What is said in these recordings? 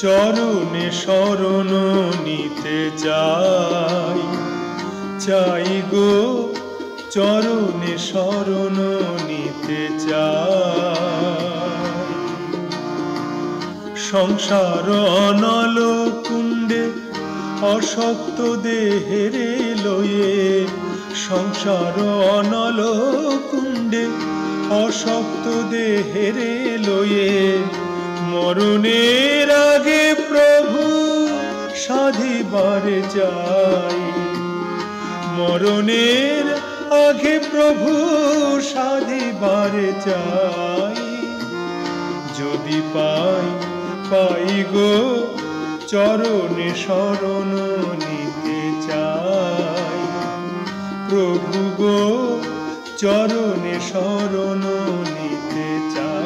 চরণে শরণ নিতে যাই, চাই গো চরণে শরণ নিতে চাই। সংসার অনল কুণ্ডে অশক্ত দেহেরে লয়ে, সংসার অনল কুণ্ডে অশক্ত দেহেরে লয়ে, মরণের আগে প্রভু সাধিবারে যাই, মরণের আগে প্রভু সাধিবারে যাই। যদি পাই পাই গো চরণে শরণ নিতে চাই, প্রভু গো চরণে শরণ নিতে চাই।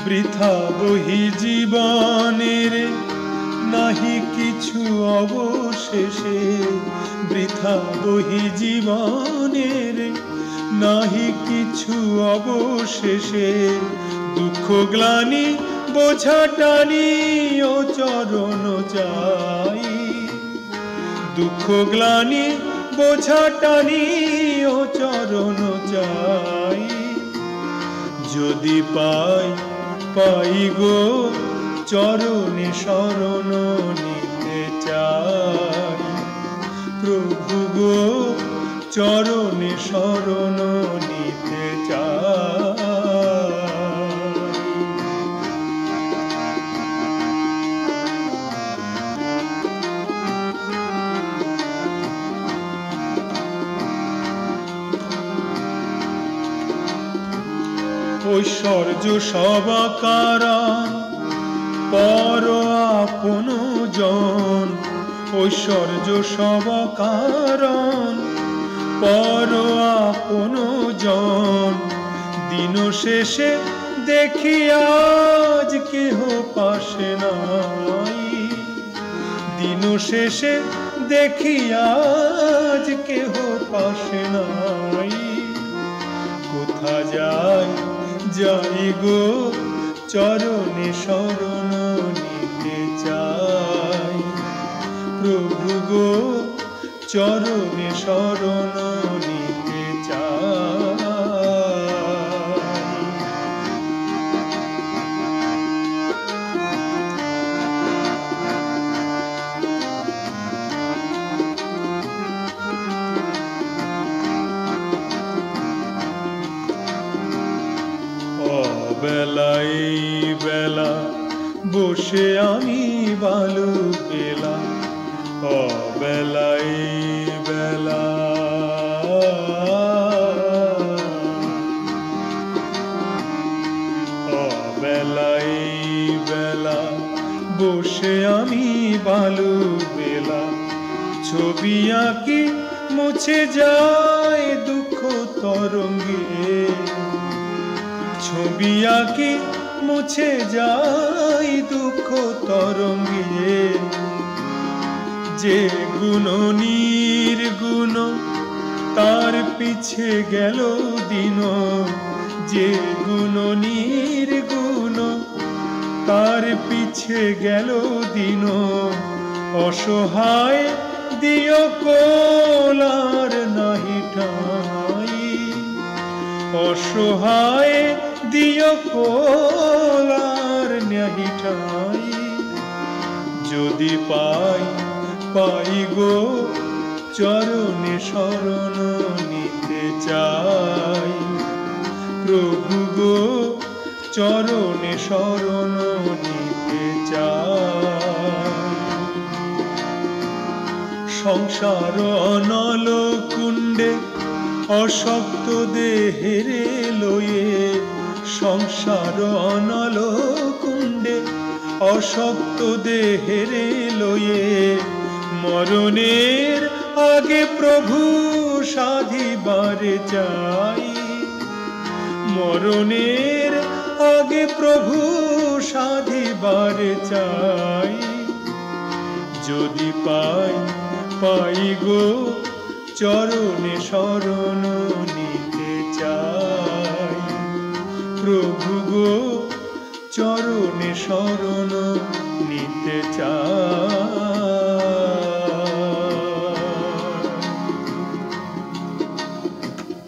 বৃথা বহি জীবনের নাহি কিছু অবশেষে, বৃথা বহি জীবনের নাহি কিছু অবশেষে, দুঃখ গ্লানি বোঝা টানি ও চরণ যাই, দুঃখ গ্লানি বোঝা টানি ও চরণ যাই। যদি পাই পাই গো চরণে শরণ নিতে চাই, প্রভু গো চরণে শরণ নিতে চাই। ঐশ্বর্য সবাকারণ পর আপন জন, ঐশ্বর্য সবাকারণ পর আপন জন, দিন শেষে দেখি আজ কেহ পাশে নাই, দিন শেষে দেখি আজ কেহ পাশে নাই। কোথা যাই যাই গো চরণে শরণ নিতে চাই, প্রভু গো চরণে শরণ নিতে চাই। বেলাই বেলা বসে আমি বালু পেলাম, অবেলাই বেলা অবেলাই বেলা বসে আমি বালু পেলাম। ছবি আঁকি মুছে যায় দুঃখ তরঙ্গে, ছবি আঁকি মুছে যায় দুঃখ তরঙ্গে। যে গুণ নির্গুণ তার পিছে গেল দিন, যে গুণ নির্গুণ তার পিছে গেল দিন। অসহায় দিও কোলার নাহি ঠাই, অসহায় দিও কোলার নাহি ঠাই। যদি পাই পাই গো চরণে শরণ নিতে চাই, প্রভু গো চরণে শরণ নিতে চাই। সংসার অনল কুণ্ডে অশক্ত দেহেরে লয়ে, সংসার অনল কুণ্ডে অশক্ত দেহেরে লয়ে। মরণের আগে প্রভু সাধিবারে চাই, মরণের আগে প্রভু সাধিবার চাই, যদি পাই পাই গো চরণে শরণ নিতে চাই। প্রভু গো চরণে শরণ নিতে চাই।